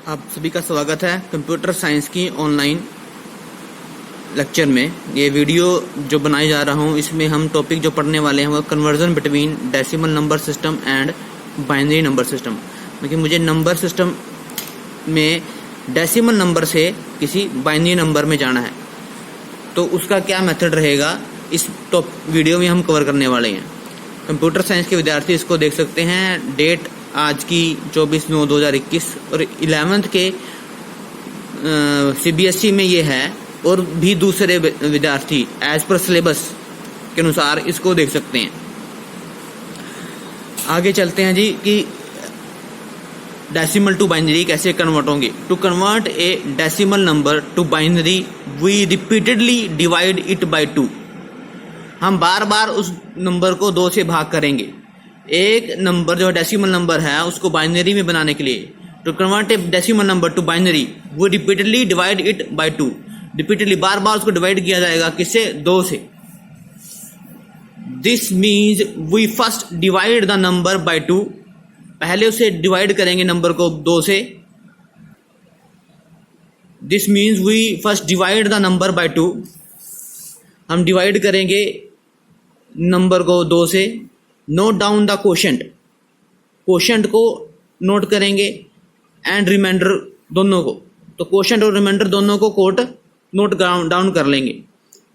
आप सभी का स्वागत है कंप्यूटर साइंस की ऑनलाइन लेक्चर में। ये वीडियो जो बनाई जा रहा हूँ इसमें हम टॉपिक जो पढ़ने वाले हैं वो conversion between decimal number system and binary number system. क्योंकि मुझे नंबर सिस्टम में डेसिमल नंबर से किसी बाइनरी नंबर में जाना है, तो उसका क्या मेथड रहेगा इस वीडियो में हम कवर करने वाले हैं। कंप्यूटर साइंस के विद्यार्थी इसको देख सकते हैं। डेट आज की 24/9/2021 और 11th के CBSE में ये है, और भी दूसरे विद्यार्थी एज पर सिलेबस के अनुसार इसको देख सकते हैं। आगे चलते हैं जी कि डेसिमल टू बाइनरी कैसे कन्वर्ट होंगे। To convert a decimal number to binary we repeatedly divide it by 2। हम बार बार उस नंबर को 2 से भाग करेंगे। एक नंबर जो डेसिमल नंबर है उसको बाइनरी में बनाने के लिए, to convert a decimal number to binary वो repeatedly divide it by 2। Repeatedly बार बार उसको डिवाइड किया जाएगा, किससे? 2 से। This means we first divide the number by 2। पहले उसे डिवाइड करेंगे नंबर को 2 से। This means we first divide the number by 2। हम डिवाइड करेंगे नंबर को 2 से। Note down the quotient, quotient को नोट करेंगे एंड रिमाइंडर दोनों को। तो कोशेंट और रिमाइंडर दोनों को नोट डाउन कर लेंगे।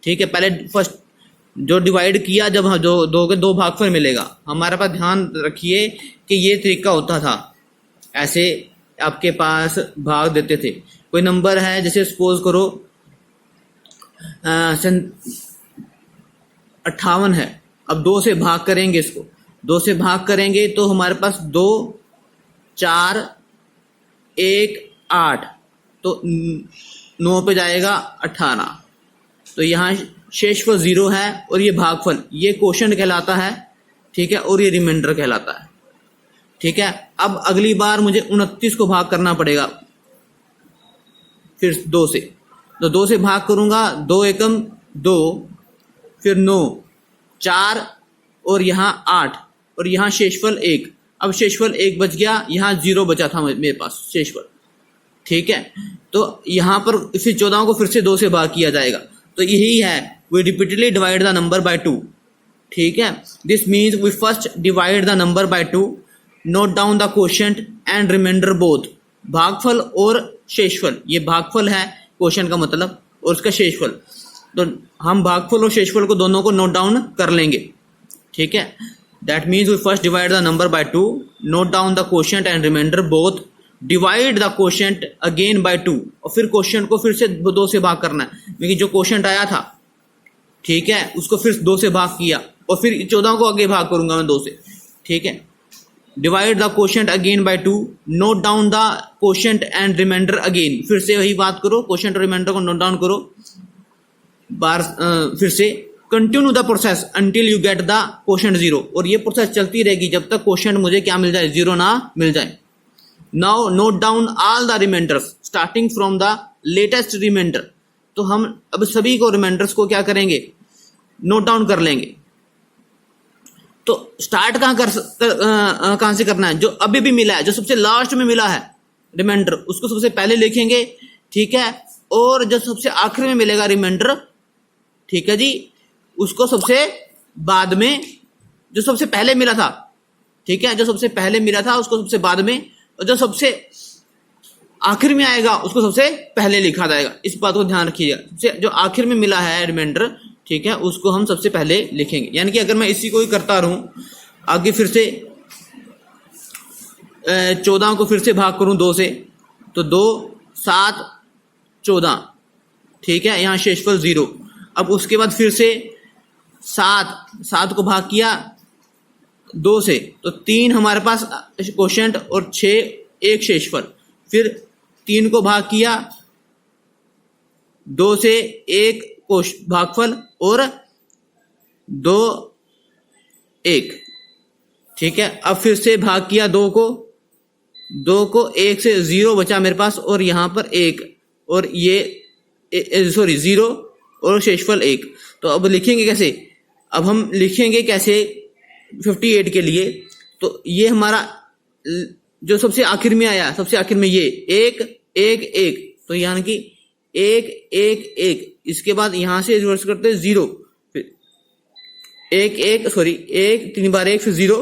ठीक है, पहले फर्स्ट जो डिवाइड किया, जब जो 2 के 2 भागफल मिलेगा, हमारे पास ध्यान रखिए कि ये तरीका होता था। ऐसे आपके पास भाग देते थे। कोई नंबर है, जैसे सपोज करो 58 है। अब 2 से भाग करेंगे, इसको 2 से भाग करेंगे तो हमारे पास 2, 4, 1, 8, तो 9 पे जाएगा 18। तो यहाँ शेषफल 0 है और ये भागफल, ये क्वोशंट कहलाता है। ठीक है, और ये रिमाइंडर कहलाता है। ठीक है, अब अगली बार मुझे 29 को भाग करना पड़ेगा फिर 2 से। तो 2 से भाग करूंगा, 2 एकम 2, फिर 9, 4 और यहाँ 8 और यहाँ शेषफल 1। अब शेषफल 1 बच गया, यहाँ 0 बचा था मेरे पास शेषफल। ठीक है, तो यहाँ पर फिर 14 को फिर से 2 से भाग किया जाएगा। तो यही है, we repeatedly divide the number by 2। ठीक है, this means we first divide the number by 2, note down the quotient and remainder both. भागफल और शेषफल, ये भागफल है क्वोशेंट का मतलब, और उसका शेषफल। तो हम भागफल और शेषफल को दोनों को नोट डाउन कर लेंगे। ठीक है, that means we first divide the number by 2, note down the quotient and remainder both, divide the quotient again by 2। और फिर क्वोशेंट को फिर से 2 से भाग करना है, क्योंकि जो क्वोशेंट आया था, ठीक है, उसको फिर 2 से भाग किया और फिर 14 को आगे भाग करूंगा मैं 2 से। ठीक है, divide the quotient again by 2, note down the quotient and remainder again. फिर से वही बात करो, क्वोशेंट और रिमाइंडर को नोट डाउन करो बार। फिर से continue the process until you get the quotient 0। और ये प्रोसेस चलती रहेगी जब तक क्वोशेंट मुझे क्या मिल जाए, 0 ना मिल जाए। Now note down all the remainders starting from the latest remainder. तो हम अब सभी को रिमाइंडर्स को क्या करेंगे, नोट डाउन कर लेंगे। तो स्टार्ट कहां से करना है, जो अभी भी मिला है, जो सबसे लास्ट में मिला है रिमाइंडर, उसको सबसे पहले लिखेंगे। ठीक है, और जो सबसे आखिर में मिलेगा रिमाइंडर, ठीक है जी, उसको सबसे बाद में, जो सबसे पहले मिला था, ठीक है, जो सबसे पहले मिला था उसको सबसे बाद में, और जो सबसे आखिर में आएगा उसको सबसे पहले लिखा जाएगा। इस बात को ध्यान रखिएगा, सबसे जो आखिर में मिला है रिमाइंडर, ठीक है, उसको हम सबसे पहले लिखेंगे। यानी कि अगर मैं इसी को ही करता रहूं, आगे फिर से 14 को फिर से भाग करूं 2 से, तो 2, 7, 14। ठीक है, यहाँ शेषफल 0। अब उसके बाद फिर से 7 को भाग किया 2 से, तो 3 हमारे पास क्वोशेंट और 6 एक शेषफल। फिर 3 को भाग किया 2 से, 1 भागफल और 2, 1। ठीक है, अब फिर से भाग किया 2 को 1 से, 0 बचा मेरे पास, और यहां पर 1 और ये 0 और शेषफल 1। तो अब लिखेंगे कैसे, अब हम लिखेंगे कैसे 58 के लिए। तो ये हमारा जो सबसे आखिर में आया, सबसे आखिर में ये 1 1 1, तो यानी कि 1 1 1, इसके बाद यहां से रिवर्स करते हैं 0, फिर 1 1 सॉरी 1 3 बार 1 फिर 0,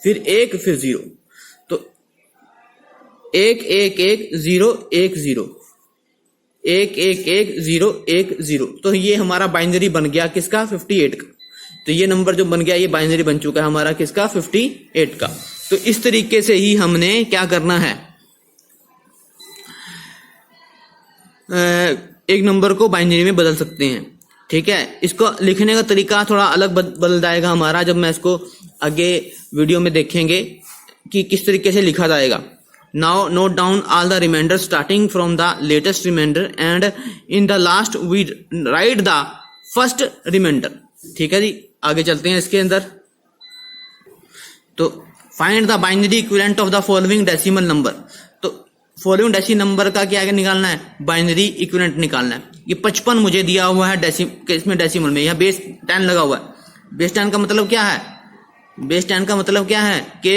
फिर 1 फिर 0, तो 1 1 1 0 1 0, 1 1 1 0 1 0, तो ये हमारा बाइनरी बन गया किसका, 58 का। तो ये नंबर जो बन गया ये बाइनरी बन चुका है हमारा किसका, 58 का। तो इस तरीके से ही हमने क्या करना है, एक नंबर को बाइनरी में बदल सकते हैं। ठीक है, इसको लिखने का तरीका थोड़ा अलग बदल जाएगा हमारा, जब मैं इसको आगे वीडियो में देखेंगे कि किस तरीके से लिखा जाएगा। Now note down all the remainder starting from the latest remainder and in the last we write the first remainder. ठीक है जी, आगे चलते हैं इसके अंदर। तो find the binary equivalent of the following decimal number. तो फॉलोइंग डेसिमल नंबर का क्या निकालना है, बाइनरी इक्विवेलेंट निकालना है। ये 55 मुझे दिया हुआ है इसमें डेसिमल में, यहाँ बेस 10 लगा हुआ है। बेस 10 का मतलब क्या है, बेस 10 का मतलब क्या है कि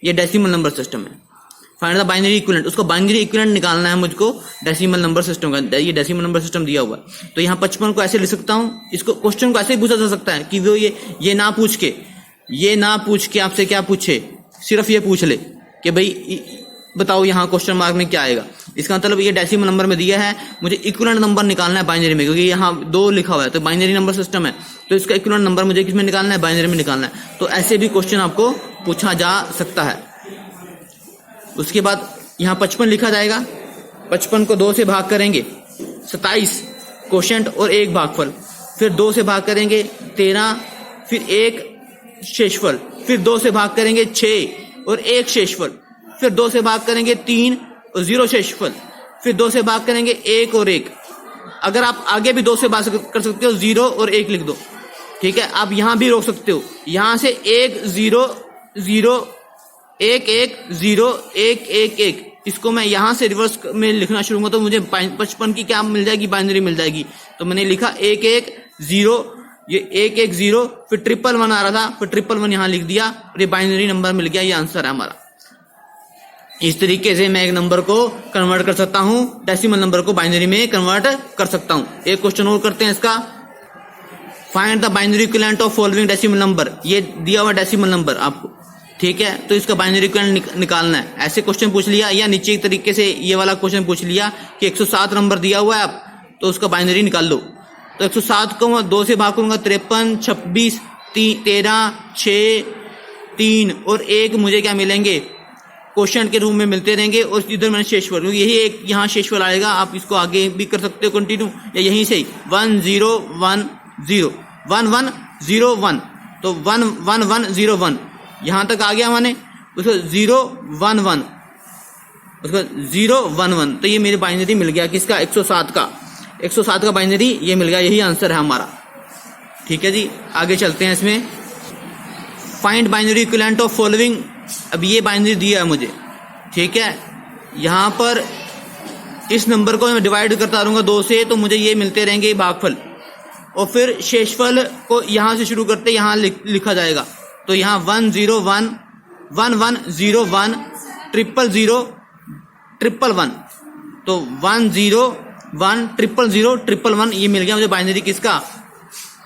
ये डेसिमल नंबर सिस्टम है। फाइंड द बाइनरी इक्विवेलेंट, उसको बाइनरी इक्विवेलेंट निकालना है मुझको डेसिमल नंबर सिस्टम का। ये डेसिमल नंबर सिस्टम दिया हुआ है, तो यहाँ 55 को ऐसे लिख सकता हूँ। इसको क्वेश्चन को ऐसे ही पूछा जा सकता है कि वो ये ना पूछ के आपसे क्या पूछे, सिर्फ ये पूछ ले कि भाई बताओ यहाँ क्वेश्चन मार्क में क्या आएगा। इसका मतलब ये डेसिमल नंबर में दिया है, मुझे इक्विवेलेंट नंबर निकालना है बाइनरी में, क्योंकि यहाँ 2 लिखा हुआ है तो बाइनरी नंबर सिस्टम है, तो इसका इक्विवेलेंट नंबर मुझे किसमें निकालना है, बाइनरी में निकालना है। तो ऐसे भी क्वेश्चन आपको पूछा जा सकता है। उसके बाद यहाँ 55 लिखा जाएगा, 55 को 2 से भाग करेंगे 27 कोशेंट और 1 भागफल, फिर 2 से भाग करेंगे 13, फिर 1 शेषफल, फिर 2 से भाग करेंगे 6 और 1 शेषफल, फिर 2 से भाग करेंगे 3 और 0 शेषफल, फिर 2 से भाग करेंगे 1 और 1। अगर आप आगे भी 2 से भाग कर सकते हो, 0 और 1 लिख दो। ठीक है, आप यहां भी रोक सकते हो, यहां से 1 0 0 1 1 0 1 1 1, इसको मैं यहां से रिवर्स में लिखना शुरू करूंगा तो मुझे 55 की क्या मिल जाएगी, बाइनरी मिल जाएगी। तो मैंने लिखा 1 1 0, ये 1 1 0, फिर 111 आ रहा था, फिर 111 यहां लिख दिया और ये बाइनरी नंबर मिल गया, ये आंसर है हमारा। इस तरीके से मैं एक नंबर को कन्वर्ट कर सकता हूं, डेसिमल नंबर को बाइनरी में कन्वर्ट कर सकता हूं। एक क्वेश्चन और करते हैं इसका, find the binary equivalent of following decimal number. ये दिया हुआ डेसिमल नंबर आपको, ठीक है, तो इसका बाइनरी इक्विवेलेंट निकालना है। ऐसे क्वेश्चन पूछ लिया, या नीचे एक तरीके से ये वाला क्वेश्चन पूछ लिया कि 107 नंबर दिया हुआ है आप, तो उसका बाइनरी निकाल लो। तो 107 को मैं 2 से भाग करूंगा, 53 26 13 6 3 और 1 मुझे क्या मिलेंगे, क्वेश्चन के रूप में मिलते रहेंगे। और इधर मैंने शेषफल, क्योंकि यही एक यहाँ शेषफल आएगा, आप इसको आगे भी कर सकते हो कंटिन्यू, या यहीं से ही 1 0 1 0 1 1 0 1, तो 1 1 1 0 1 यहां तक आ गया मैंने, उसको 0 1 1, उसको 0 1 1, तो ये मेरी बाइनरी मिल गया किसका, 107 का। 107 का बाइनरी ये मिल गया, यही आंसर है हमारा। ठीक है जी, आगे चलते हैं इसमें। Find binary equivalent of following. अब ये बाइनरी दिया है मुझे, ठीक है, यहां पर इस नंबर को मैं डिवाइड करता रहूंगा 2 से, तो मुझे ये मिलते रहेंगे भागफल, और फिर शेषफल को यहां से शुरू करते यहां लिखा जाएगा। तो यहाँ 1 0 1 1 1 0 1 0 0 1 1 1, तो 1 0 1 0 0 1 1 ये मिल गया मुझे बाइनरी किसका,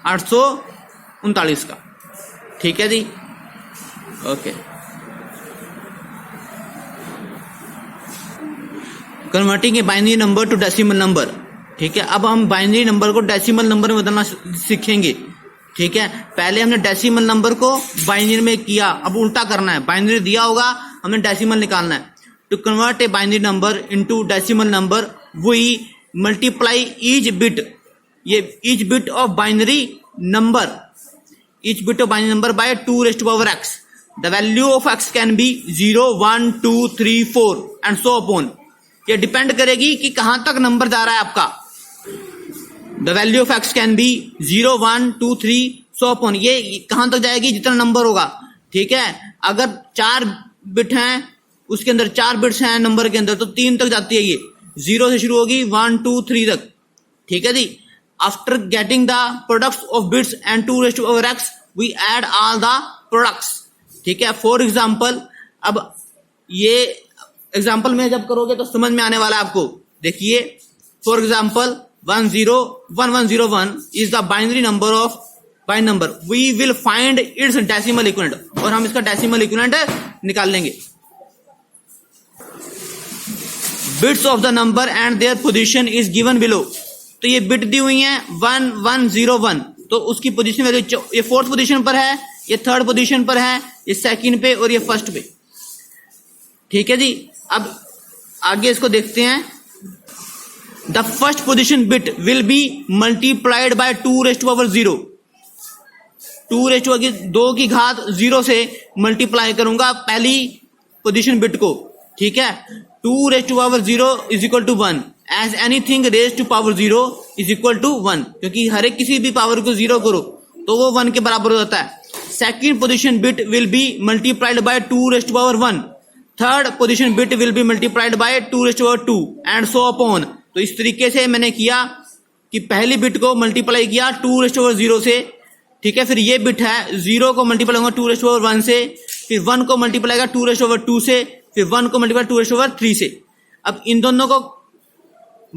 839 का। ठीक है जी, okay. Converting a binary number to decimal number. ठीक है, अब हम बाइनरी नंबर को डेसिमल नंबर में बदलना सीखेंगे। ठीक है, पहले हमने डेसिमल नंबर को बाइनरी में किया, अब उल्टा करना है। बाइनरी दिया होगा, हमने डेसिमल निकालना है। To convert a binary number into decimal number we multiply each bit, ये each bit of binary number, each bit of binary number by 2 raised to power x। The value of x can be 0 1 2 3 4 and so upon. ये depend करेगी कि कहां तक number जा रहा है आपका। The value of x can be 0 1 2 3 so upon, ये कहां तक जाएगी, जितना नंबर होगा। ठीक है, अगर 4 बिट हैं, उसके अंदर 4 बिट्स हैं नंबर के अंदर, तो 3 तक जाती है। ये 0 से शुरू होगी 1 2 3 तक। ठीक है जी, after getting the products of bits and 2 raised to power x we add all the products. ठीक है, फॉर एग्जाम्पल अब ये एग्जाम्पल में जब करोगे तो समझ में आने वाला है आपको। देखिए for example 101101 is the binary number of binary number, we will find its decimal equivalent, और हम इसका डेसिमल इक्विवेलेंट निकाल लेंगे। Bits of the number and their position is given below, तो ये बिट दी हुई है 1101, तो उसकी पोजीशन वैल्यू ये फोर्थ पोजीशन पर है, ये थर्ड पोजीशन पर है, ये सेकंड पे और ये फर्स्ट पे। ठीक है जी, अब आगे इसको देखते हैं। The first position bit will be multiplied by 2⁻0, 2 की घात 0 से मल्टीप्लाई करूंगा पहली पोजीशन बिट को। ठीक है, 2⁻0 is equal to 1, as anything raise to power 0 is equal to 1, क्योंकि हर एक किसी भी पावर को 0 करो तो वो 1 के बराबर हो जाता है। Second position bit will be multiplied by 2⁻1, third position bit will be multiplied by 2⁻2 and so upon. तो इस तरीके से मैंने किया कि पहली बिट को मल्टीप्लाई किया 2⁻0 से, ठीक है, फिर ये बिट है 0 को मल्टीप्लाई होगा 2⁻1 से, फिर 1 को मल्टीप्लाई होगा 2⁻2 से, फिर 1 को मल्टीप्लाई 2⁻3 से। अब इन दोनों को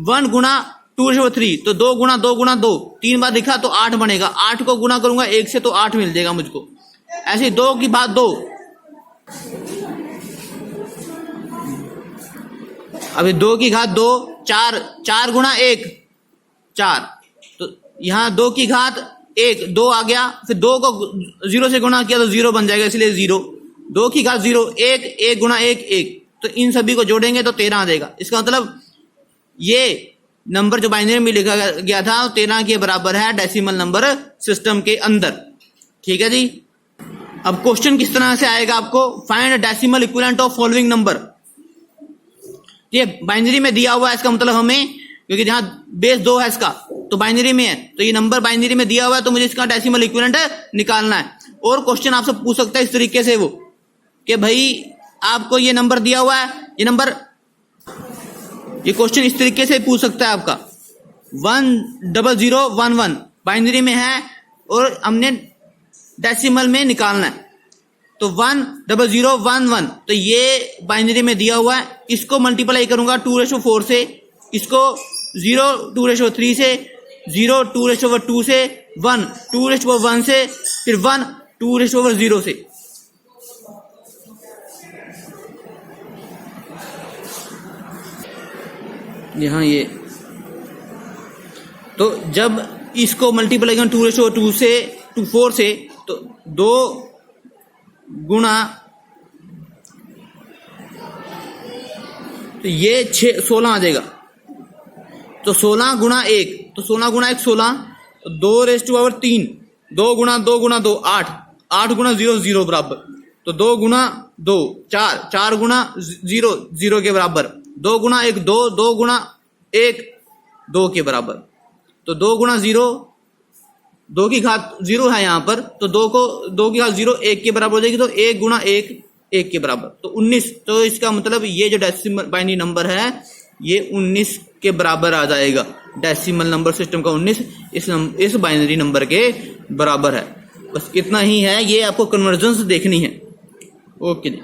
1 गुणा 2⁻3, तो 2 गुणा 2 गुणा 2, 3 बार लिखा तो 8 बनेगा, 8 को गुणा करूंगा 1 से तो 8 मिल जाएगा मुझको। ऐसे 2 की बात 2, अभी 2 की घात 2, 4 गुणा 1 4, तो यहां 2 की घात 1 2 आ गया, फिर 2 को 0 से गुणा किया तो 0 बन जाएगा, इसलिए 0, 2 की घात 0 1 गुणा 1 1, तो इन सभी को जोड़ेंगे तो 13 आ जाएगा। इसका मतलब ये नंबर जो बाइनरी में लिखा गया था 13 के बराबर है डेसिमल नंबर सिस्टम के अंदर। ठीक है जी, अब क्वेश्चन किस तरह से आएगा आपको, find decimal equivalent of following number. ये बाइनरी में दिया हुआ है, इसका मतलब हमें, क्योंकि जहां बेस 2 है इसका तो बाइनरी में है, तो ये नंबर बाइनरी में दिया हुआ है, तो मुझे इसका डेसिमल इक्विवेलेंट निकालना है। और क्वेश्चन आपसे पूछ सकता है इस तरीके से वो कि भाई आपको ये नंबर दिया हुआ है, ये क्वेश्चन इस तरीके से पूछ सकता है आपका 10011 बाइनरी में है और हमने डेसिमल में निकालना है, तो 10011, तो ये बाइनरी में दिया हुआ है, इसको मल्टीप्लाई करूंगा 2⁻4 से, इसको 0 2⁻3 से, 0 2⁻2 से, 1 2⁻1 से, फिर 1 2⁻0 से। यहां ये, तो जब इसको मल्टीप्लाई करें 2⁻2 से 4 से, तो 2 गुणा, तो ये 16 आ जाएगा, तो 16 गुणा 1, तो 16 गुणा 1 16, 2⁻3, 2 गुणा 2 गुणा 2 8, 8 गुणा 0 0 बराबर, तो 2 गुणा 2 4, 4 गुणा 0 0 के बराबर, 2 गुणा 1 2, 2 गुणा 1 2 के बराबर, तो 2 गुणा 0, 2 की घात 0 है यहाँ पर, तो 2 की घात 0 1 के बराबर हो जाएगी, तो 1 गुणा 1 1 के बराबर, तो 19। तो इसका मतलब ये जो डेसिमल बाइनरी नंबर है ये 19 के बराबर आ जाएगा, डेसिमल नंबर सिस्टम का 19 इस बाइनरी नंबर के बराबर है। बस इतना ही है, ये आपको कन्वर्जन्स देखनी है। ओके जी।